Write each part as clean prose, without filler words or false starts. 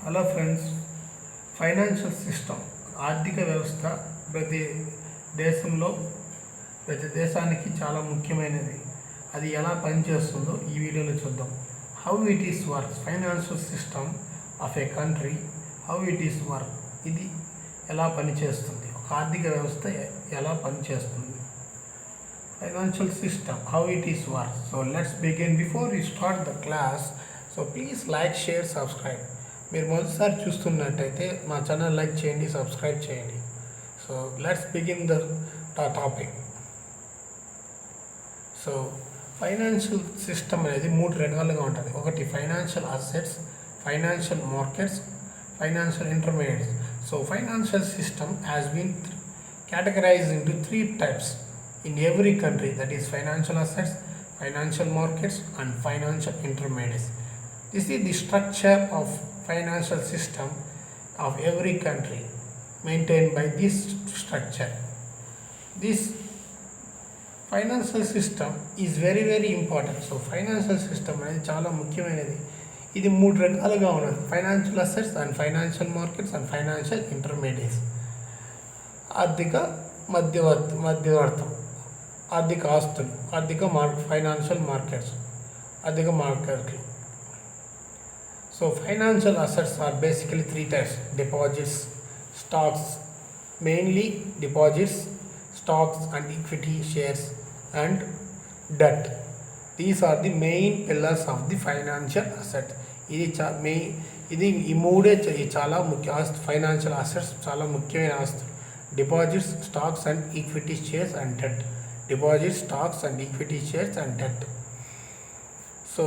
Hello friends, financial system ఆర్థిక వ్యవస్థ ప్రతి దేశంలో ప్రతి దేశానికి చాలా ముఖ్యమైనది. అది ఎలా పనిచేస్తుందో ఈ వీడియోలో చూద్దాం. How it is work, financial system of A country, how it is work, ఇది ఎలా పనిచేస్తుంది, ఒక ఆర్థిక వ్యవస్థ ఎలా పనిచేస్తుంది. Financial system, how it is work. So let's begin. Before you start the class, so please like, share, subscribe. మీరు మొదటిసారి చూస్తున్నట్టయితే మా ఛానల్ లైక్ చేయండి, సబ్స్క్రైబ్ చేయండి. So let's begin the topic. So financial system అనేది మూడు రకాలుగా ఉంటుంది. ఒకటి financial assets, financial markets, financial intermediates. So financial system has been categorized into three types in every country, that is financial assets, financial markets and financial intermediaries. This is the structure of financial system of every country maintained by this structure. This financial system is very very important. So financial system అనేది చాలా ముఖ్యమైనది. ఇది మూడు రకాలుగా ఉన్నది: financial assets and financial markets and financial intermediates. ఆర్థిక మధ్యవర్తం, ఆర్థిక ఆస్తులు, ఫైనాన్షియల్ మార్కెట్స్, ఆర్థిక మార్కెట్లు. So financial assets are basically three types: deposits, stocks, mainly deposits, stocks and equity shares and debt. These are the main pillars of the financial asset. ఇది ఈ మూడే చాలా ముఖ్య ఆస్తి. ఫైనాన్షియల్ అసెట్స్ చాలా ముఖ్యమైన ఆస్తులు: deposits, stocks and equity shares and debt. Deposits, stocks and equity shares and debt. So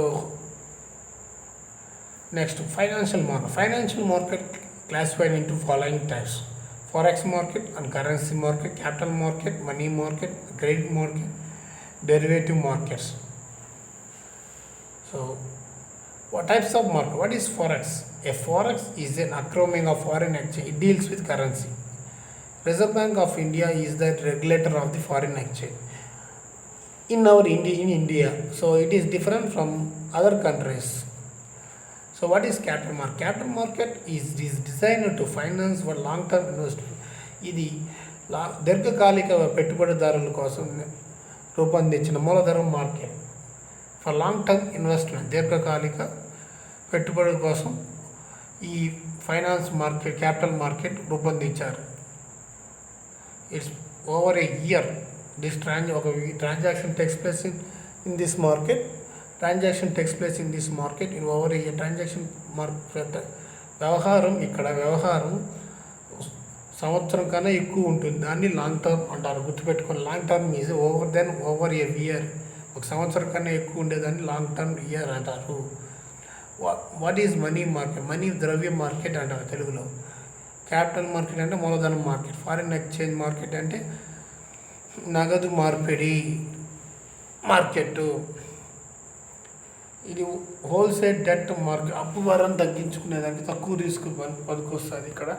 next financial market. Financial market classified into following types: forex market and currency market, capital market, money market, credit market, derivative markets. So what types of market? What is forex? A forex is an acronym of foreign exchange. It deals with currency. Reserve Bank of India is the regulator of the foreign exchange in India. So it is different from other countries. So what is capital market? Capital market is designed to finance for long-term investment. ఇది దీర్ఘకాలిక పెట్టుబడిదారుల కోసం రూపొందించిన మూలధనం market. For long term investment, దీర్ఘకాలిక పెట్టుబడుల కోసం ఈ ఫైనాన్స్ మార్కెట్, క్యాపిటల్ మార్కెట్ రూపొందించారు. It's over a year this transaction takes place in this market. Transaction takes place in this market in over a year. Transaction market వ్యవహారం సంవత్సరం కన్నా ఎక్కువ ఉంటుంది. దాన్ని లాంగ్ టర్మ్ అంటారు. గుర్తుపెట్టుకొని, long term is over a year. ఒక సంవత్సరం కన్నా ఎక్కువ ఉండేదాన్ని లాంగ్ టర్మ్ ఇయర్ అంటారు. What is money market? Money ద్రవ్య మార్కెట్ అంటారు తెలుగులో. క్యాపిటల్ మార్కెట్ అంటే మూలధనం మార్కెట్. ఫారిన్ ఎక్స్చేంజ్ మార్కెట్ అంటే నగదు మార్పిడి మార్కెట్. ఇది హోల్సేల్ డెట్ మార్కెట్. అప్పు భారం తగ్గించుకునేదానికి, తక్కువ రిస్క్ పనికొస్తుంది. ఇక్కడ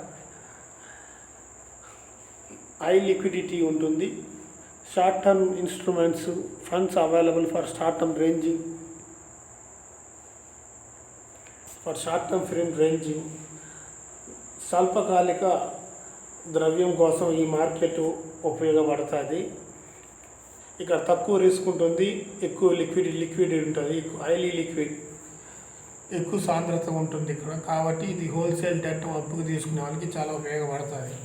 హై లిక్విడిటీ ఉంటుంది. Short term instruments, funds available for short term ranging. స్వల్పకాలిక ద్రవ్యం కోసం ఈ మార్కెట్ ఉపయోగపడుతుంది. ఇక్కడ తక్కువ రిస్క్ ఉంటుంది, ఎక్కువ లిక్విడ్ ఉంటుంది, హైలీ లిక్విడ్, ఎక్కువ సాంద్రత ఉంటుంది ఇక్కడ. కాబట్టి ఇది హోల్సేల్ డెట్ అప్పుకు తీసుకునే వాళ్ళకి చాలా ఉపయోగపడుతుంది.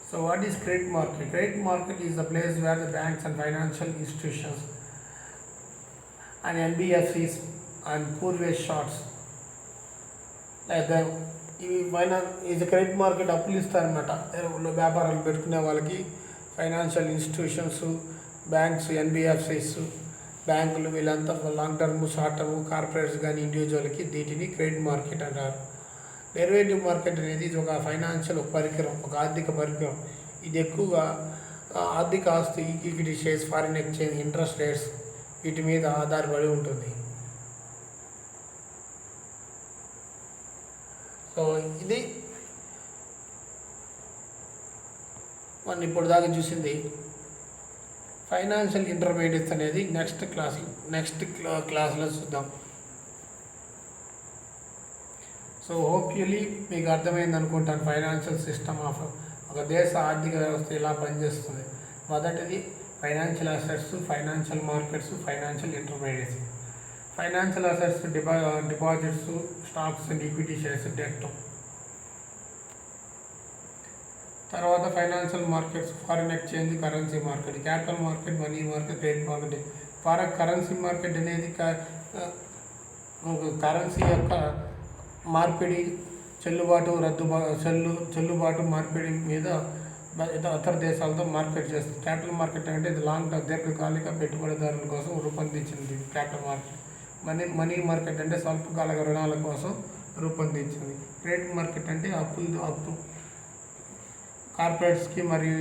So what is credit market? Credit market is the place where the banks and financial institutions and NBFCs and పూర్వే షార్ట్స్ ఇవి ఇది క్రెడిట్ మార్కెట్ అప్పులు ఇస్తారనమాట. వ్యాపారాలు పెట్టుకునే వాళ్ళకి ఫైనాన్షియల్ ఇన్స్టిట్యూషన్స్, బ్యాంక్స్, NBFCs, బ్యాంకులు, వీళ్ళంతా long term, short term, corporates కానీ ఇండివిజువల్కి వీటిని క్రెడిట్ మార్కెట్ అంటారు. డెరివేటివ్ మార్కెట్ అనేది ఇది ఒక ఫైనాన్షియల్ పరికరం, ఒక ఆర్థిక పరికరం. ఇది ఎక్కువగా ఆర్థిక ఆస్తి, equity shares, foreign exchange, interest rates, వీటి మీద ఆధారపడి ఉంటుంది. సో ఇది మనం ఇప్పుడు దాకా చూసింది. ఫైనాన్షియల్ ఇంటర్మీడియట్స్ అనేది నెక్స్ట్ క్లాస్లో చూద్దాం. సో హోప్ఫుల్లీ మీకు అర్థమైంది అనుకుంటాను ఫైనాన్షియల్ సిస్టమ్ ఆఫ్ ఒక దేశ ఆర్థిక వ్యవస్థ ఇలా పనిచేస్తుంది. మొదటిది financial assets, financial markets, financial intermediates. Financial assets deposits, stocks and equity shares, debt. తర్వాత financial markets, foreign exchange, currency market, capital market, money market, credit market. Currency market అనేది currency యొక్క మార్పిడి, చెల్లుబాటు మార్పిడి మీద ఇతర దేశాలతో మార్కెట్ చేస్తుంది. క్యాపిటల్ మార్కెట్ అంటే ఇది దీర్ఘకాలిక పెట్టుబడిదారుల కోసం రూపొందించింది క్యాపిటల్ మార్కెట్. మనీ మార్కెట్ అంటే స్వల్పకాలిక రుణాల కోసం రూపొందించింది. క్రెడిట్ మార్కెట్ అంటే అప్పు కార్పొరేట్స్కి మరియు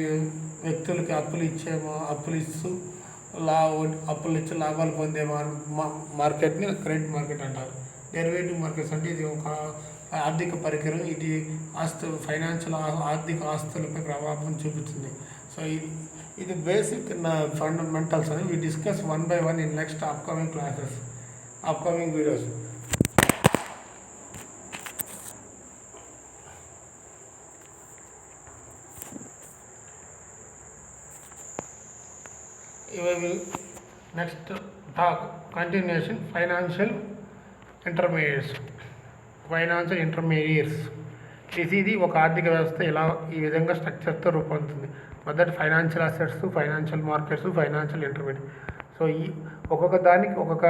వ్యక్తులకి అప్పులు ఇచ్చి లాభాలు పొందే మార్కెట్ని క్రెడిట్ మార్కెట్ అంటారు. డెరివేటివ్ మార్కెట్స్ అంటే ఇది ఒక ఆర్థిక పరికరం, ఇది ఫైనాన్షియల్ ఆర్థిక ఆస్తులపై ప్రభావం చూపుతుంది. సో ఇది బేసిక్ ఫండమెంటల్స్ అని we discuss one by one in next upcoming videos. Next continuation financial intermediates. ఇది ఒక ఆర్థిక వ్యవస్థ ఈ విధంగా స్ట్రక్చర్తో రూపొందుతుంది. మొదటి financial assets, financial markets, financial intermediate. So ఒక్కొక్క దానికి ఒక్కొక్క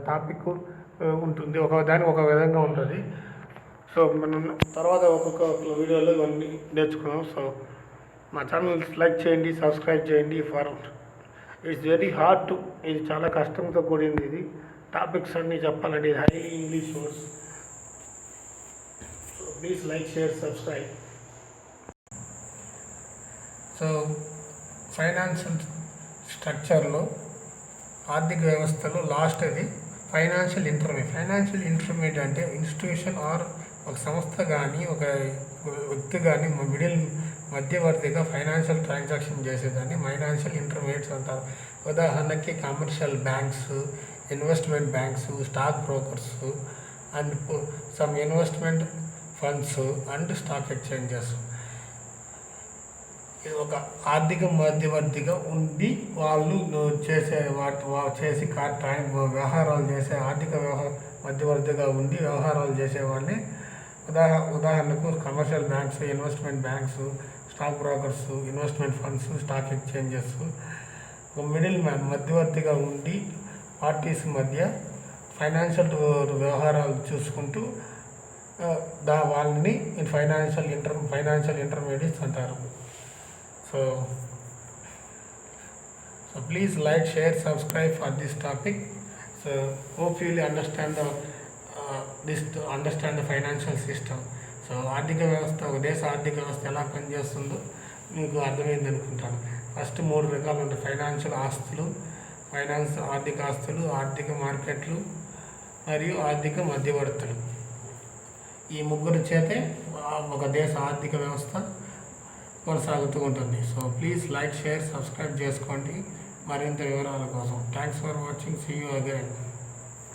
టాపిక్ ఉంటుంది, ఒక్కొక్క దానికి ఒక విధంగా ఉంటుంది. సో మనం తర్వాత ఒక్కొక్క వీడియోలో ఇవన్నీ నేర్చుకున్నాం. సో మా ఛానల్ లైక్ చేయండి, సబ్స్క్రైబ్ చేయండి. ఇట్స్ వెరీ హార్డ్ ఇది చాలా కష్టంతో కూడింది. ఇది టాపిక్స్ అన్నీ చెప్పాలంటే ఇది highly English words. So please like, share, subscribe. So financial స్ట్రక్చర్లో ఆర్థిక వ్యవస్థలో లాస్ట్ అది ఫైనాన్షియల్ ఇంటర్మీడియట్ అంటే ఇన్స్టిట్యూషన్ ఆర్ ఒక సంస్థ కానీ ఒక వ్యక్తి కానీ మధ్యవర్తిగా ఫైనాన్షియల్ ట్రాన్సాక్షన్ చేసేదాన్ని ఫైనాన్షియల్ ఇంటర్మీడియట్స్ అంటారు. ఉదాహరణకి commercial banks, investment banks, stock brokers and some investment funds and stock exchanges. ఇది ఒక ఆర్థిక మధ్యవర్తిగా ఉండి వాళ్ళు చేసి వ్యవహారాలు చేసే ఆర్థిక మధ్యవర్తిగా ఉండి వ్యవహారాలు చేసేవాళ్ళని ఉదాహరణకు commercial banks, investment banks, stock brokers, investment funds, stock exchanges. Middle man మధ్యవర్తిగా ఉండి పార్టీస్ మధ్య ఫైనాన్షియల్ వ్యవహారాలు చూసుకుంటూ వాళ్ళని ఫైనాన్షియల్ ఇంటర్మీడియట్స్ అంటారు. So please like, share, subscribe for this topic. So hope you will understand the financial system. So ఆర్థిక వ్యవస్థ, ఒక దేశ ఆర్థిక వ్యవస్థ ఎలా పనిచేస్తుందో మీకు అర్థమైంది అనుకుంటాను. ఫస్ట్ 3 రకాలు ఉంటాయి: ఫైనాన్షియల్ ఆస్తులు, ఆర్థిక ఆస్తులు, ఆర్థిక మార్కెట్లు మరియు ఆర్థిక మధ్యవర్తులు. ఈ ముగ్గురు చేతే ఒక దేశ ఆర్థిక వ్యవస్థ కొనసాగుతూ ఉంటుంది. So please like, share, subscribe చేసుకోండి మరింత వివరాల కోసం. Thanks for watching. See you again.